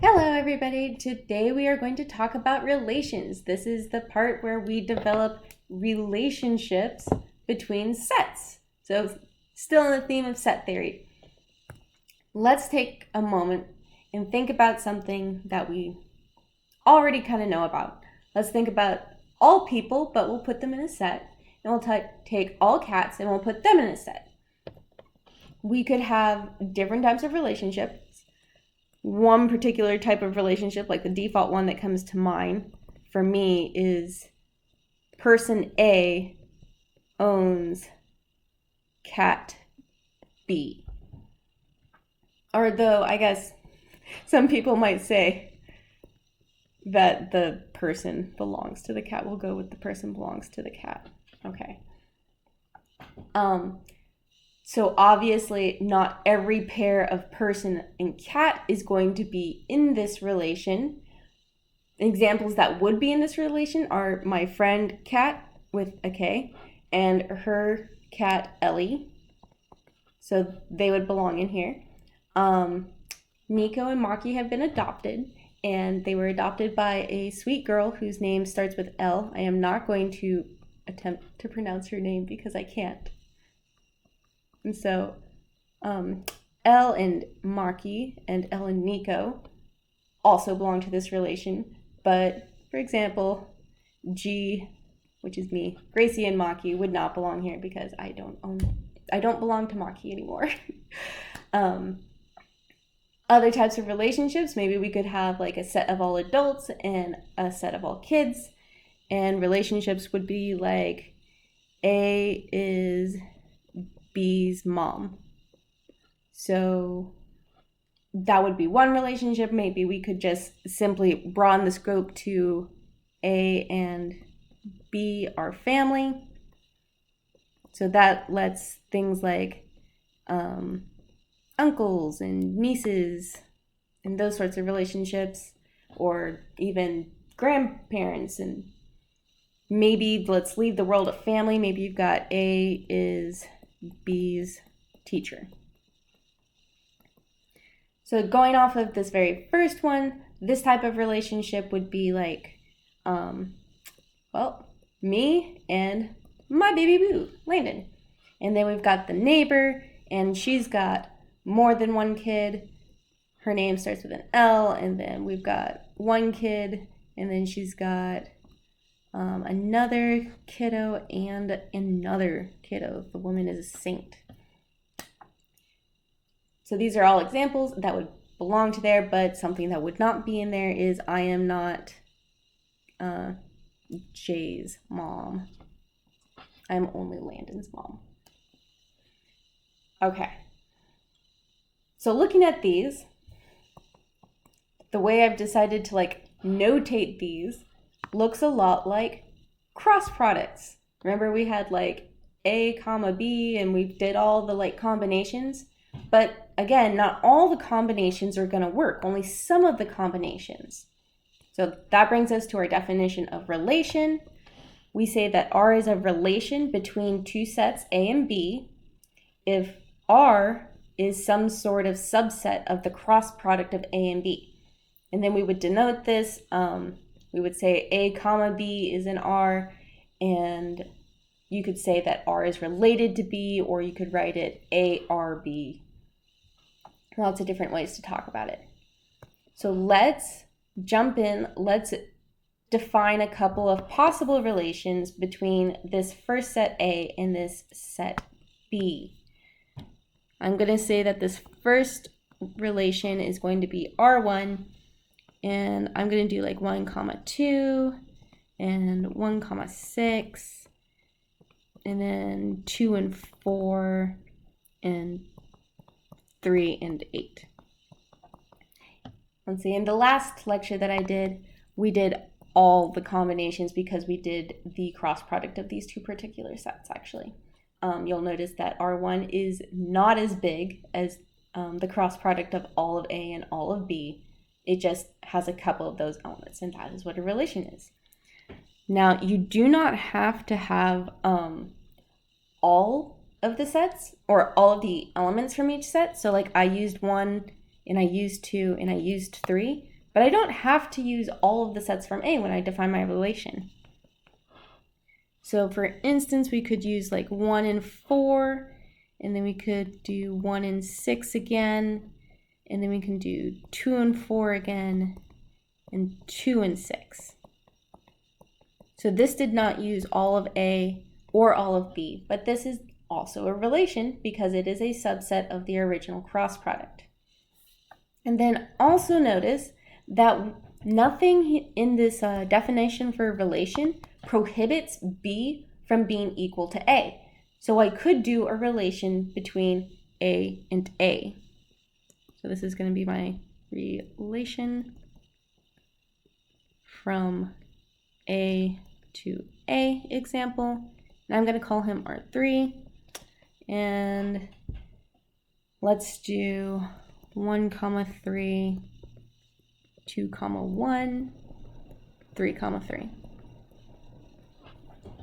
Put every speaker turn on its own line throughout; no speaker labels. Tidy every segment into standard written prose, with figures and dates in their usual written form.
Hello, everybody. Today we are going to talk about relations. This is the part where we develop relationships between sets. So, still in the theme of set theory. Let's take a moment and think about something that we already kind of know about. Let's think about all people, but we'll put them in a set. And we'll take all cats and we'll put them in a set. We could have different types of relationships. One particular type of relationship, like the default one that comes to mind for me, is person A owns cat B. Or though I guess some people might say that the person belongs to the cat. We'll go with the person belongs to the cat. Okay. So obviously not every pair of person and cat is going to be in this relation. Examples that would be in this relation are my friend Cat with a K and her cat Ellie. So they would belong in here. Nico and Maki have been adopted, and they were adopted by a sweet girl whose name starts with L. I am not going to attempt to pronounce her name because I can't. And so Elle and Maki and Elle and Nico also belong to this relation. But for example, G, which is me, Gracie and Maki would not belong here because I don't belong to Maki anymore. Other types of relationships, maybe we could have like a set of all adults and a set of all kids. And relationships would be like A is B's mom. So that would be one relationship. Maybe we could just simply broaden the scope to A and B are family. So that lets things like uncles and nieces and those sorts of relationships, or even grandparents, and maybe let's leave the world of family. Maybe you've got A is B's teacher. So going off of this very first one, this type of relationship would be like, me and my baby boo, Landon. And then we've got the neighbor, and she's got more than one kid. Her name starts with an L, and then we've got one kid, and then she's got another kiddo and another kiddo. The woman is a saint. So these are all examples that would belong to there, but something that would not be in there is I am not Jay's mom. I'm only Landon's mom. Okay. So looking at these, the way I've decided to like notate these looks a lot like cross products. Remember we had like A comma B and we did all the like combinations, but again, not all the combinations are going to work, only some of the combinations. So that brings us to our definition of relation. We say that R is a relation between two sets A and B if R is some sort of subset of the cross product of A and B. And then we would denote this, we would say A comma B is an R, and you could say that R is related to B, or you could write it ARB. Lots of different ways to talk about it. So let's jump in, let's define a couple of possible relations between this first set A and this set B. I'm going to say that this first relation is going to be R1, and I'm going to do like 1, 2, and 1, 6, and then 2 and 4, and 3 and 8. Let's see, in the last lecture that I did, we did all the combinations because we did the cross product of these two particular sets actually. You'll notice that R1 is not as big as the cross product of all of A and all of B. It just has a couple of those elements, and that is what a relation is. Now, you do not have to have all of the sets or all of the elements from each set. So like I used one and I used 2, and I used 3, but I don't have to use all of the sets from A when I define my relation. So for instance, we could use like 1 and 4, and then we could do 1 and 6 again, and then we can do 2 and 4 again, and 2 and 6. So this did not use all of A or all of B, but this is also a relation because it is a subset of the original cross product. And then also notice that nothing in this definition for relation prohibits B from being equal to A. So I could do a relation between A and A. So this is going to be my relation from A to A example. And I'm going to call him R3. And let's do 1, 3, 2, 1, 3, 3.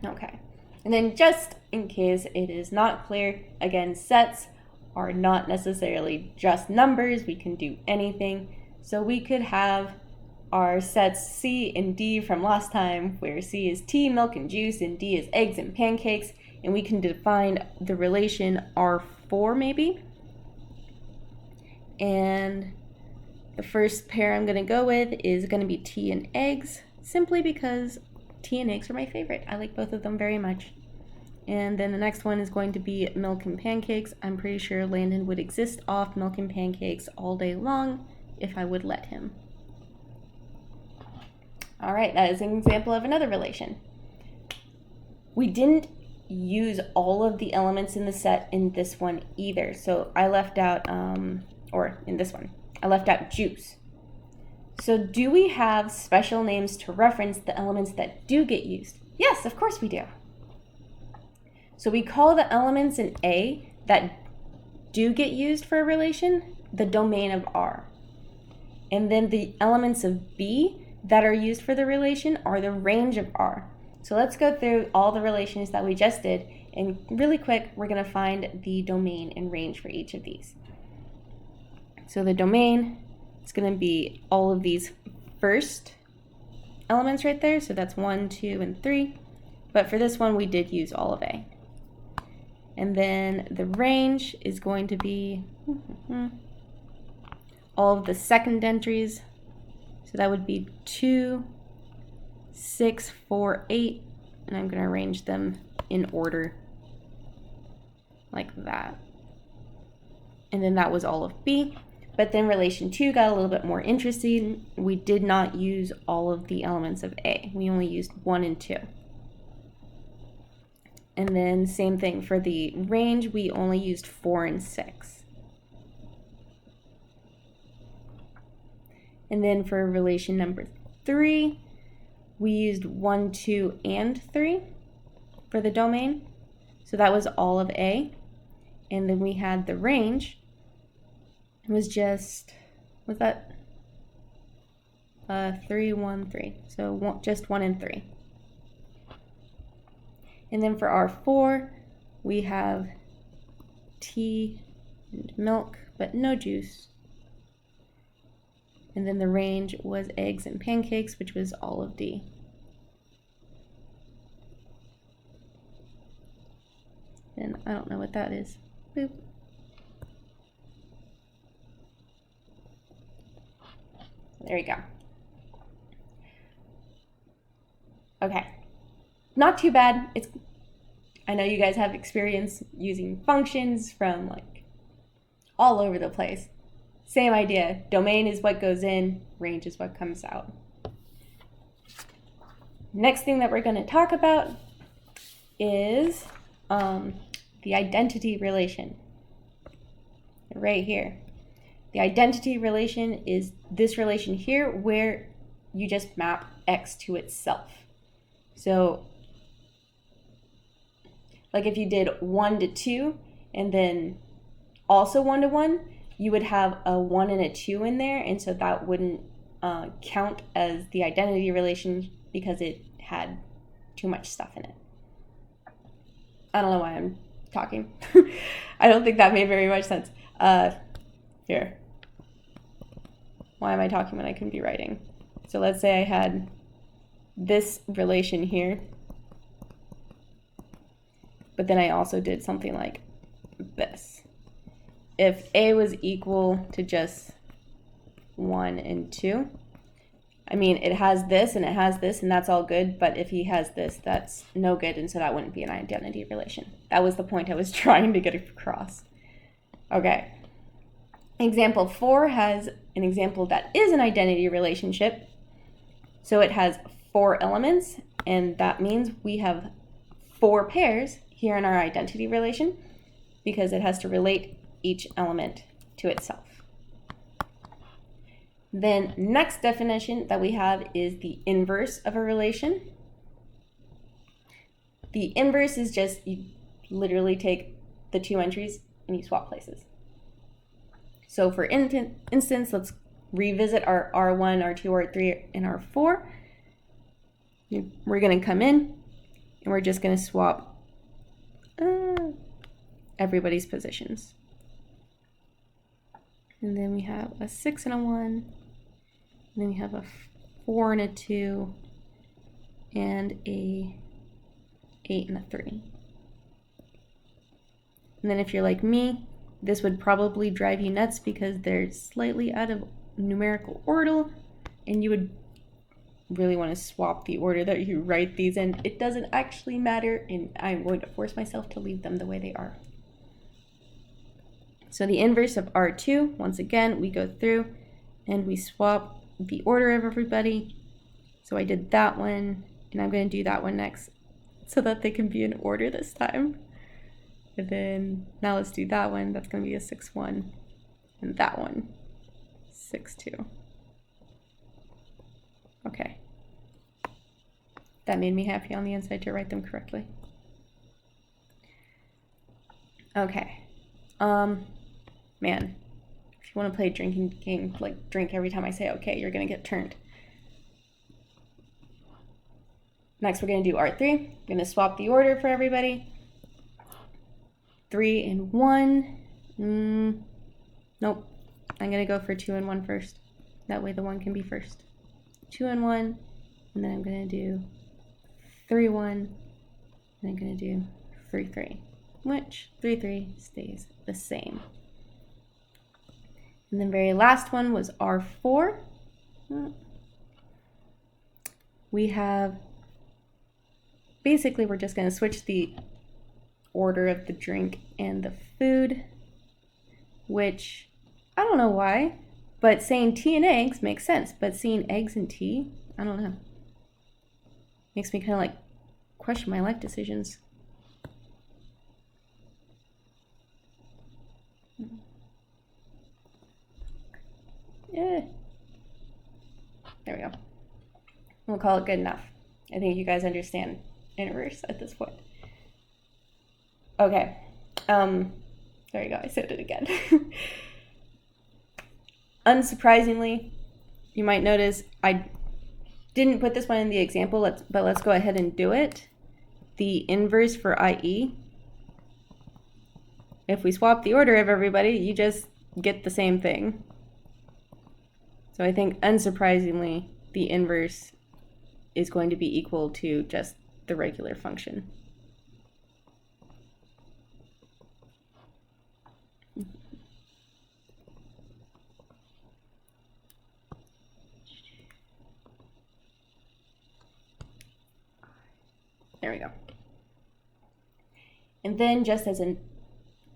Okay. And then just in case it is not clear, again, sets are not necessarily just numbers. We can do anything. So we could have our sets C and D from last time, where C is tea, milk, and juice, and D is eggs and pancakes. And we can define the relation R4 maybe. And the first pair I'm going to go with is going to be tea and eggs, simply because tea and eggs are my favorite. I like both of them very much. And then the next one is going to be milk and pancakes. I'm pretty sure Landon would exist off milk and pancakes all day long if I would let him. All right, that is an example of another relation. We didn't use all of the elements in the set in this one either. So I left out, or in this one, I left out juice. So do we have special names to reference the elements that do get used? Yes, of course we do. So we call the elements in A that do get used for a relation the domain of R. And then the elements of B that are used for the relation are the range of R. So let's go through all the relations that we just did, and really quick, we're going to find the domain and range for each of these. So the domain is going to be all of these first elements right there. So that's 1, 2, and 3. But for this one, we did use all of A. And then the range is going to be all of the second entries. So that would be 2, 6, 4, 8. And I'm going to arrange them in order like that. And then that was all of B. But then relation 2 got a little bit more interesting. We did not use all of the elements of A. We only used 1 and 2. And then same thing for the range, we only used 4 and 6. And then for relation number 3, we used 1, 2, and 3 for the domain. So that was all of A. And then we had the range. It was just, was that 3, 1, 3. So just 1 and 3. And then for R4, we have tea and milk, but no juice. And then the range was eggs and pancakes, which was all of D. And I don't know what that is. Boop. There you go. Okay. Not too bad. I know you guys have experience using functions from like all over the place. Same idea. Domain is what goes in, range is what comes out. Next thing that we're going to talk about is the identity relation. Right here. The identity relation is this relation here where you just map X to itself. So like if you did 1 to 2 and then also 1 to 1, you would have a 1 and a 2 in there, and so that wouldn't count as the identity relation because it had too much stuff in it. I don't know why I'm talking. I don't think that made very much sense. Here. Why am I talking when I can be writing? So let's say I had this relation here, but then I also did something like this. If A was equal to just 1 and 2, I mean, it has this and it has this, and that's all good, but if he has this, that's no good, and so that wouldn't be an identity relation. That was the point I was trying to get across. Okay. Example 4 has an example that is an identity relationship. So it has 4 elements, and that means we have 4 pairs here in our identity relation because it has to relate each element to itself. Then next definition that we have is the inverse of a relation. The inverse is just you literally take the 2 entries and you swap places. So for instance, let's revisit our R1, R2, R3, and R4. We're going to come in and we're just going to swap everybody's positions. And then we have a 6 and a 1. And then we have a 4 and a 2. And a 8 and a 3. And then if you're like me, this would probably drive you nuts because they're slightly out of numerical order. And you would really want to swap the order that you write these in. It doesn't actually matter, and I'm going to force myself to leave them the way they are. So the inverse of R2, once again, we go through and we swap the order of everybody. So I did that one, and I'm going to do that one next so that they can be in order this time. And then now let's do that one. That's going to be a 6-1, and that one, 6-2. Okay. That made me happy on the inside to write them correctly. Okay. Man, if you want to play a drinking game, like drink every time I say okay, you're going to get turned. Next, we're going to do R3. We're going to swap the order for everybody. 3 and 1. Nope. I'm going to go for 2 and 1 first. That way the 1 can be first. 2 and 1. And then I'm going to do 3, 1. And I'm going to do 3, 3. Which 3, 3 stays the same. And then very last one was R4. We have, basically we're just going to switch the order of the drink and the food, which I don't know why, but saying tea and eggs makes sense, but seeing eggs and tea, I don't know. Makes me kind of like question my life decisions. Yeah. There we go. We'll call it good enough. I think you guys understand inverse at this point. Okay. There you go. I said it again. Unsurprisingly, you might notice I didn't put this one in the example, but let's go ahead and do it. The inverse for IE. If we swap the order of everybody, you just get the same thing. So I think, unsurprisingly, the inverse is going to be equal to just the regular function. There we go. And then just as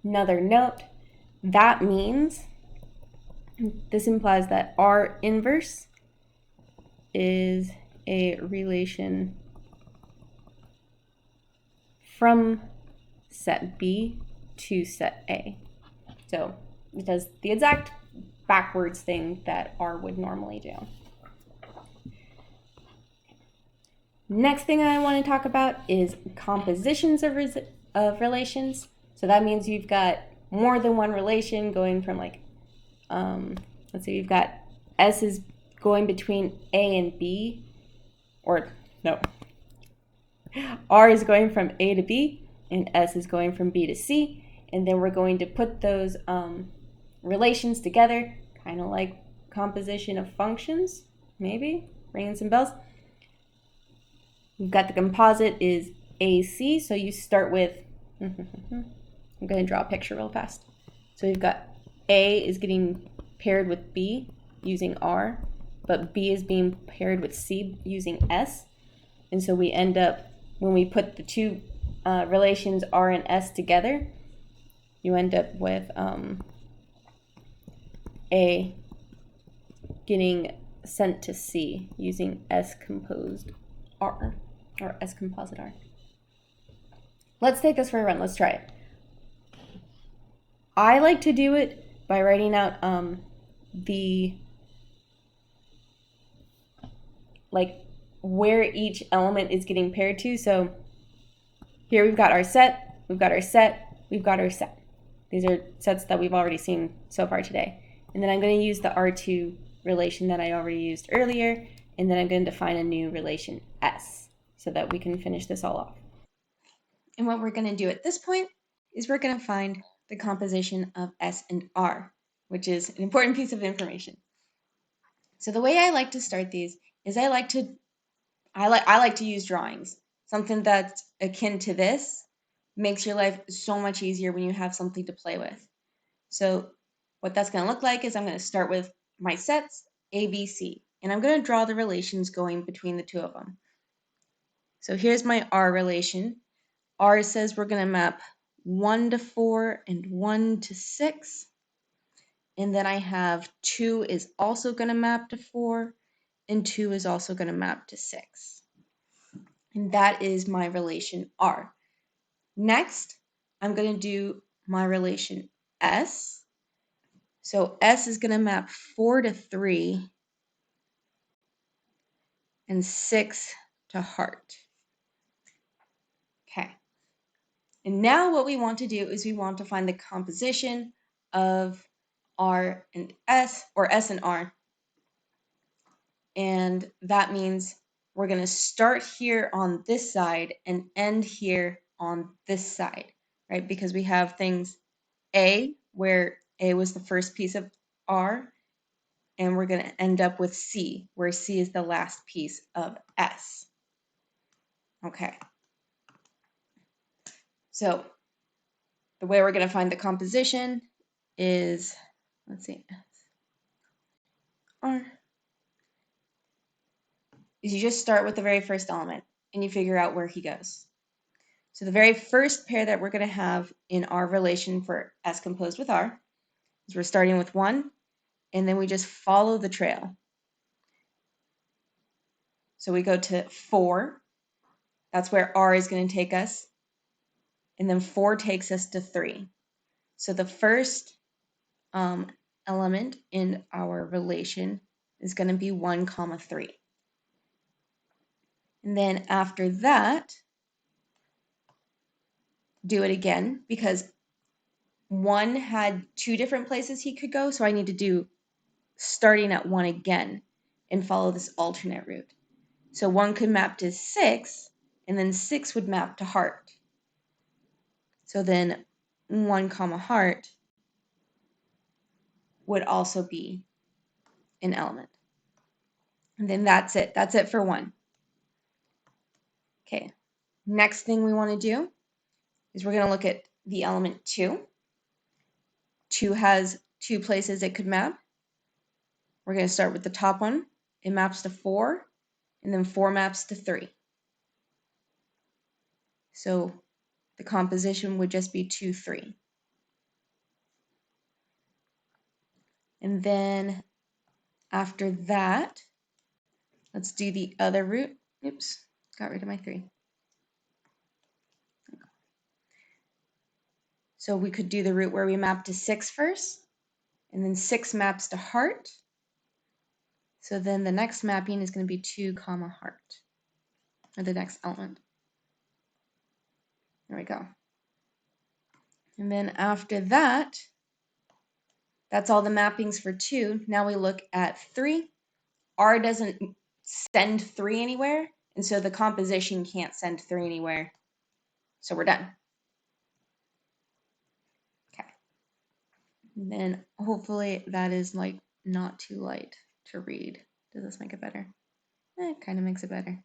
another note, that means this implies that R inverse is a relation from set B to set A. So it does the exact backwards thing that R would normally do. Next thing I want to talk about is compositions of relations. So that means you've got more than one relation going from like, let's say you've got S is going between A and B, or no, R is going from A to B and S is going from B to C, and then we're going to put those relations together, kind of like composition of functions, maybe, ringing some bells. We've got the composite is AC, so you start with, I'm going to draw a picture real fast. So we've got A is getting paired with B using R, but B is being paired with C using S. And so we end up, when we put the two relations R and S together, you end up with A getting sent to C using S composed R, or S composite R. Let's take this for a run. Let's try it. I like to do it by writing out where each element is getting paired to. So here we've got our set, we've got our set, we've got our set. These are sets that we've already seen so far today. And then I'm going to use the R2 relation that I already used earlier, and then I'm going to define a new relation S so that we can finish this all off. And what we're going to do at this point is we're going to find the composition of S and R, which is an important piece of information. So the way I like to start these is I like to use drawings. Something that's akin to this makes your life so much easier when you have something to play with. So what that's going to look like is I'm going to start with my sets A, B, C, and I'm going to draw the relations going between the two of them. So here's my R relation. R says we're going to map 1 to 4 and 1 to 6. And then I have 2 is also going to map to 4, and 2 is also going to map to 6. And that is my relation R. Next, I'm going to do my relation S. So S is going to map 4 to 3 and 6 to heart. Okay. And now what we want to do is we want to find the composition of R and S, or S and R. And that means we're going to start here on this side and end here on this side, right? Because we have things A, where A was the first piece of R, and we're going to end up with C, where C is the last piece of S. Okay. So the way we're going to find the composition is, let's see, R, is you just start with the very first element and you figure out where he goes. So the very first pair that we're going to have in our relation for S composed with R is we're starting with 1, and then we just follow the trail. So we go to 4, that's where R is going to take us, and then 4 takes us to 3. So the first element in our relation is going to be 1, 3. And then after that, do it again, because 1 had 2 different places he could go, so I need to do starting at 1 again and follow this alternate route. So 1 could map to 6, and then 6 would map to heart. So then 1, heart would also be an element. And then that's it. That's it for 1. Okay. Next thing we want to do is we're going to look at the element 2. 2 has 2 places it could map. We're going to start with the top one. It maps to 4, and then 4 maps to 3. So the composition would just be 2, 3. And then after that, let's do the other route. Oops, got rid of my 3. So we could do the route where we map to 6 first, and then 6 maps to heart. So then the next mapping is going to be 2, heart, or the next element. There we go. And then after that, that's all the mappings for 2. Now we look at 3. R doesn't send 3 anywhere, and so the composition can't send 3 anywhere. So we're done. Okay. And then hopefully that is like not too light to read. Does this make it better? It kind of makes it better.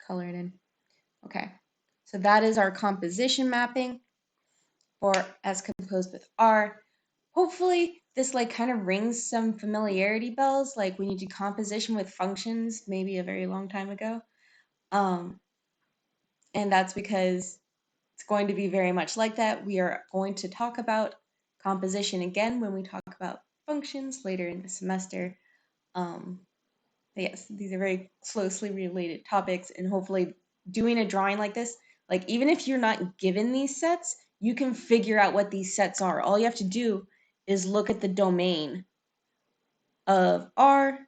Color it in. Okay, so that is our composition mapping for as composed with R. Hopefully this like kind of rings some familiarity bells, like when you do composition with functions, maybe a very long time ago. And that's because it's going to be very much like that. We are going to talk about composition again when we talk about functions later in the semester. Yes, these are very closely related topics, and hopefully doing a drawing like this, like even if you're not given these sets, you can figure out what these sets are. All you have to do is look at the domain of R,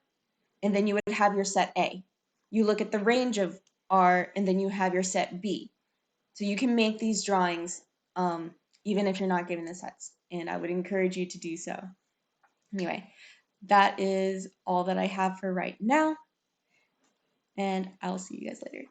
and then you would have your set A. You look at the range of R, and then you have your set B. So you can make these drawings even if you're not given the sets, and I would encourage you to do so. Anyway, that is all that I have for right now, and I'll see you guys later.